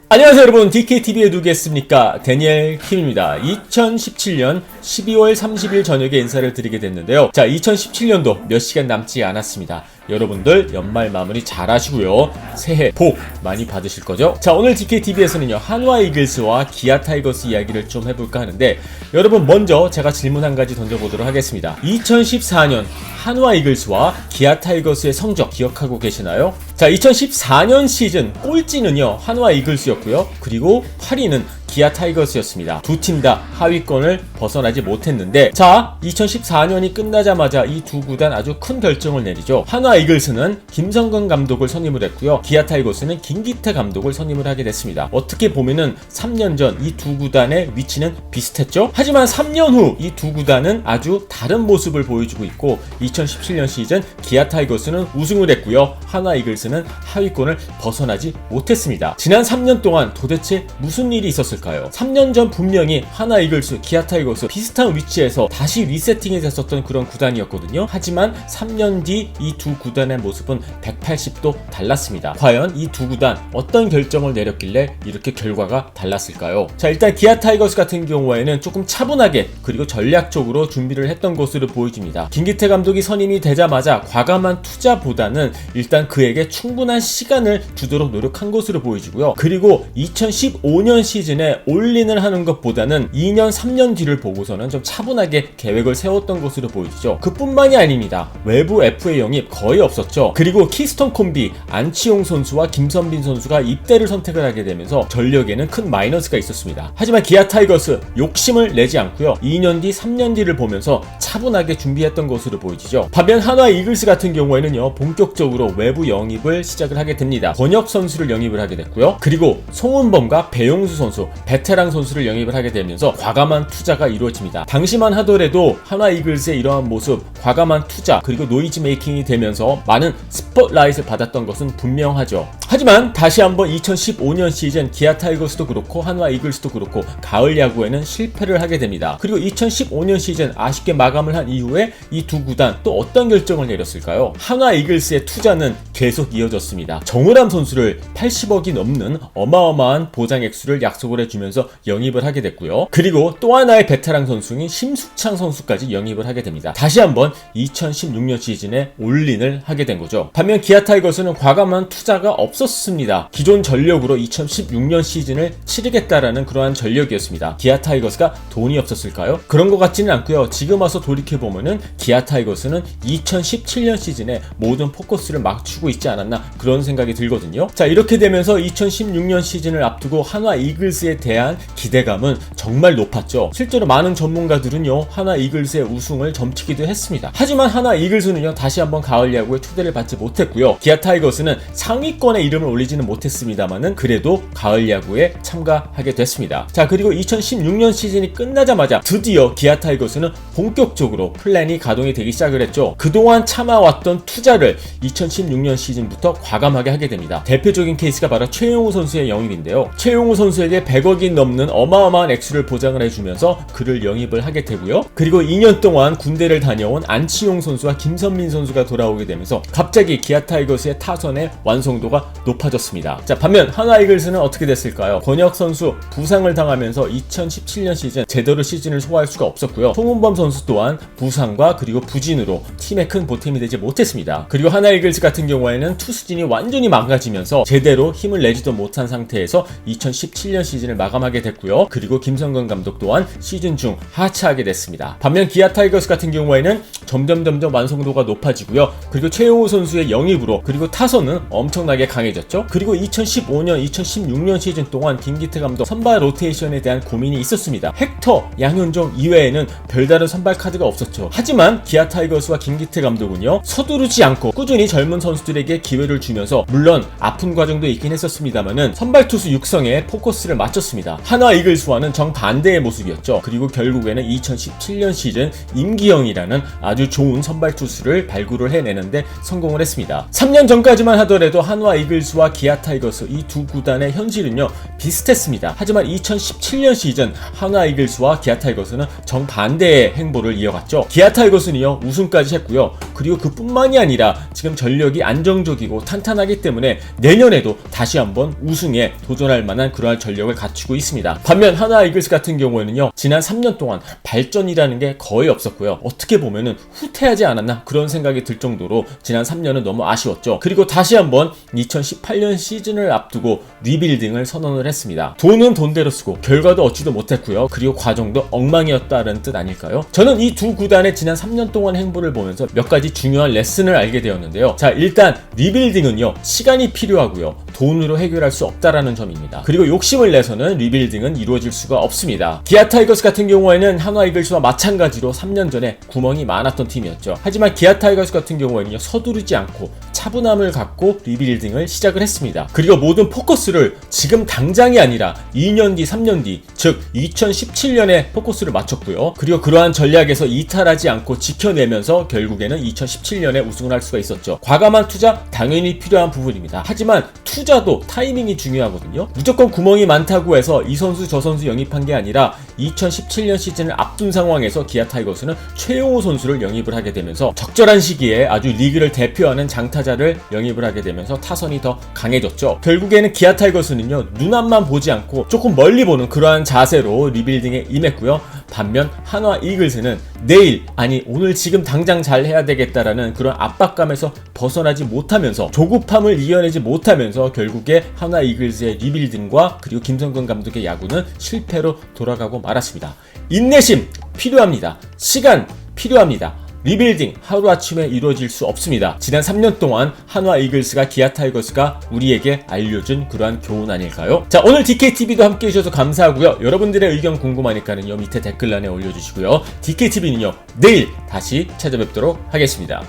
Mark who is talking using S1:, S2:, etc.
S1: 안녕하세요 여러분, DKTV에 누구겠습니까? 데니엘 킴입니다. 2017년 12월 30일 저녁에 인사를 드리게 됐는데요. 자, 2017년도 몇 시간 남지 않았습니다. 여러분들 연말 마무리 잘 하시고요. 새해 복 많이 받으실 거죠? 자, 오늘 DKTV에서는요 한화 이글스와 기아 타이거스 이야기를 좀 해볼까 하는데, 여러분 먼저 제가 질문 한 가지 던져보도록 하겠습니다. 2014년 한화 이글스와 기아 타이거스의 성적 기억하고 계시나요? 자, 2014년 시즌 꼴찌는요 한화 이글스였고요. 그리고 8위는 기아 타이거스였습니다. 두 팀 다 하위권을 벗어나지 못했는데, 자, 2014년이 끝나자마자 이 두 구단 아주 큰 결정을 내리죠. 한화 이글스는 김성근 감독을 선임을 했고요. 기아 타이거스는 김기태 감독을 선임을 하게 됐습니다. 어떻게 보면은 3년 전 이 두 구단의 위치는 비슷했죠. 하지만 3년 후 이 두 구단은 아주 다른 모습을 보여주고 있고, 2017년 시즌 기아 타이거스는 우승을 했고요. 한화 이글스는 하위권을 벗어나지 못했습니다. 지난 3년 동안 도대체 무슨 일이 있었을까요? 3년 전 분명히 한화 이글스, 기아 타이거스 비슷한 위치에서 다시 리세팅이 됐었던 그런 구단이었거든요. 하지만 3년 뒤 이 두 구단의 모습은 180도 달랐습니다. 과연 이 두 구단 어떤 결정을 내렸길래 이렇게 결과가 달랐을까요? 자, 일단 기아 타이거스 같은 경우에는 조금 차분하게 그리고 전략적으로 준비를 했던 것으로 보여집니다. 김기태 감독이 선임이 되자마자 과감한 투자보다는 일단 그에게 충분한 시간을 주도록 노력한 것으로 보여지고요. 그리고 2015년 시즌에 올인을 하는 것보다는 2년 3년 뒤를 보고서는 좀 차분하게 계획을 세웠던 것으로 보이죠. 그뿐만이 아닙니다. 외부 FA 영입 거의 없었죠. 그리고 키스톤 콤비 안치홍 선수와 김선빈 선수가 입대를 선택을 하게 되면서 전력에는 큰 마이너스가 있었습니다. 하지만 기아 타이거스 욕심을 내지 않고요. 2년 뒤 3년 뒤를 보면서 차분하게 준비했던 것으로 보이죠. 반면 한화 이글스 같은 경우에는요 본격적으로 외부 영입을 시작을 하게 됩니다. 권혁 선수를 영입을 하게 됐고요. 그리고 송은범과 배용수 선수, 베테랑 선수를 영입을 하게 되면서 과감한 투자가 이루어집니다. 당시만 하더라도 한화 이글스의 이러한 모습, 과감한 투자 그리고 노이즈 메이킹이 되면서 많은 스포트라이트를 받았던 것은 분명하죠. 하지만 다시 한번 2015년 시즌 기아 타이거스도 그렇고 한화 이글스도 그렇고 가을 야구에는 실패를 하게 됩니다. 그리고 2015년 시즌 아쉽게 마감을 한 이후에 이 두 구단 또 어떤 결정을 내렸을까요? 한화 이글스의 투자는 계속 이어졌습니다. 정우람 선수를 80억이 넘는 어마어마한 보장 액수를 약속을 해주면서 영입을 하게 됐고요. 그리고 또 하나의 베테랑 선수인 심수창 선수까지 영입을 하게 됩니다. 다시 한번 2016년 시즌에 올인을 하게 된 거죠. 반면 기아 타이거스는 과감한 투자가 없었습니다. 기존 전력으로 2016년 시즌을 치르겠다라는 그러한 전력이었습니다. 기아 타이거스가 돈이 없었을까요? 그런 것 같지는 않고요. 지금 와서 돌이켜보면은 기아 타이거스는 2017년 시즌에 모든 포커스를 맞추고 있지 않았나 그런 생각이 들거든요. 자, 이렇게 되면서 2016년 시즌을 앞두고 한화 이글스에 대한 기대감은 정말 높았죠. 실제로 많은 전문가들은요 한화 이글스의 우승을 점치기도 했습니다. 하지만 한화 이글스는요 다시 한번 가을 야구에 초대를 받지 못했고요. 기아 타이거스는 상위권에 이름을 올리지는 못했습니다만은 그래도 가을 야구에 참가하게 됐습니다. 자, 그리고 2016년 시즌이 끝나자마자 드디어 기아 타이거스는 본격적으로 플랜이 가동이 되기 시작을 했죠. 그동안 참아왔던 투자를 2016년 시즌부터 과감하게 하게 됩니다. 대표적인 케이스가 바로 최용우 선수의 영입인데요. 최용우 선수에게 100억이 넘는 어마어마한 액수를 보장을 해주면서 그를 영입을 하게 되고요. 그리고 2년 동안 군대를 다녀온 안치홍 선수와 김선민 선수가 돌아오게 되면서 갑자기 기아 타이거스의 타선의 완성도가 높아졌습니다. 자, 반면 한화 이글스는 어떻게 됐을까요? 권혁 선수 부상을 당하면서 2017년 시즌 제대로 시즌을 소화할 수가 없었고요. 송은범 선수 또한 부상과 그리고 부진으로 팀에 큰 보탬이 되지 못했습니다. 그리고 한화 이글스 같은 경우에는 투수진이 완전히 망가지면서 제대로 힘을 내지도 못한 상태에서 2017년 시즌을 마감하게 됐고요. 그리고 김성근 감독 또한 시즌 중 하차하게 됐습니다. 반면 기아 타이거스 같은 경우에는 점점 완성도가 높아지고요. 그리고 최용우 선수의 영입으로 그리고 타선은 엄청나게 강해졌죠. 그리고 2015년, 2016년 시즌 동안 김기태 감독 선발 로테이션에 대한 고민이 있었습니다. 헥터, 양현종 이외에는 별다른 선발 카드가 없었죠. 하지만 기아 타이거스와 김기태 감독은요 서두르지 않고 꾸준히 젊은 선수들에게 기회를 주면서, 물론 아픈 과정도 있긴 했었습니다만은 선발 투수 육성에 포커스를 맞췄습니다. 보여줬습니다. 한화 이글스와는 정반대의 모습이었죠. 그리고 결국에는 2017년 시즌 임기영이라는 아주 좋은 선발 투수를 발굴을 해내는데 성공을 했습니다. 3년 전까지만 하더라도 한화 이글스와 기아 타이거스 이 두 구단의 현실은요 비슷했습니다. 하지만 2017년 시즌 한화 이글스와 기아 타이거스는 정반대의 행보를 이어갔죠. 기아 타이거스는요 우승까지 했고요. 그리고 그뿐만이 아니라 지금 전력이 안정적이고 탄탄하기 때문에 내년에도 다시 한번 우승에 도전할 만한 그러한 전력을 갖추고 있습니다. 반면 한화 이글스 같은 경우에는요 지난 3년 동안 발전이라는 게 거의 없었고요. 어떻게 보면은 후퇴하지 않았나 그런 생각이 들 정도로 지난 3년은 너무 아쉬웠죠. 그리고 다시 한번 2018년 시즌을 앞두고 리빌딩을 선언을 했습니다. 돈은 돈대로 쓰고 결과도 얻지도 못했고요. 그리고 과정도 엉망이었다는 뜻 아닐까요? 저는 이 두 구단의 지난 3년 동안 행보를 보면서 몇 가지 중요한 레슨을 알게 되었는데요. 자, 일단 리빌딩은요 시간이 필요하고요. 돈으로 해결할 수 없다라는 점입니다. 그리고 욕심을 내서는 리빌딩은 이루어질 수가 없습니다. 기아 타이거스 같은 경우에는 한화 이글스와 마찬가지로 3년 전에 구멍이 많았던 팀이었죠. 하지만 기아 타이거스 같은 경우에는요 서두르지 않고 차분함을 갖고 리빌딩을 시작을 했습니다. 그리고 모든 포커스를 지금 당장이 아니라 2년 뒤, 3년 뒤, 즉 2017년에 포커스를 맞췄고요. 그리고 그러한 전략에서 이탈하지 않고 지켜내면서 결국에는 2017년에 우승을 할 수가 있었죠. 과감한 투자 당연히 필요한 부분입니다. 하지만 투자도 타이밍이 중요하거든요. 무조건 구멍이 많다고 해서 이 선수 저 선수 영입한 게 아니라 2017년 시즌을 앞둔 상황에서 기아 타이거스는 최용호 선수를 영입을 하게 되면서 적절한 시기에 아주 리그를 대표하는 장타자를 영입을 하게 되면서 타선이 더 강해졌죠. 결국에는 기아 타이거스는요 눈앞만 보지 않고 조금 멀리 보는 그러한 자세로 리빌딩에 임했고요. 반면 한화 이글스는 내일 아니 오늘 지금 당장 잘 해야 되겠다라는 그런 압박감에서 벗어나지 못하면서 조급함을 이겨내지 못하면서 결국에 한화 이글스의 리빌딩과 그리고 김성근 감독의 야구는 실패로 돌아가고 말았습니다. 인내심 필요합니다. 시간 필요합니다. 리빌딩 하루아침에 이루어질 수 없습니다. 지난 3년 동안 한화 이글스가 기아 타이거스가 우리에게 알려준 그러한 교훈 아닐까요? 자, 오늘 DKTV도 함께 해주셔서 감사하고요. 여러분들의 의견 궁금하니까는요 밑에 댓글란에 올려주시고요. DKTV는요 내일 다시 찾아뵙도록 하겠습니다.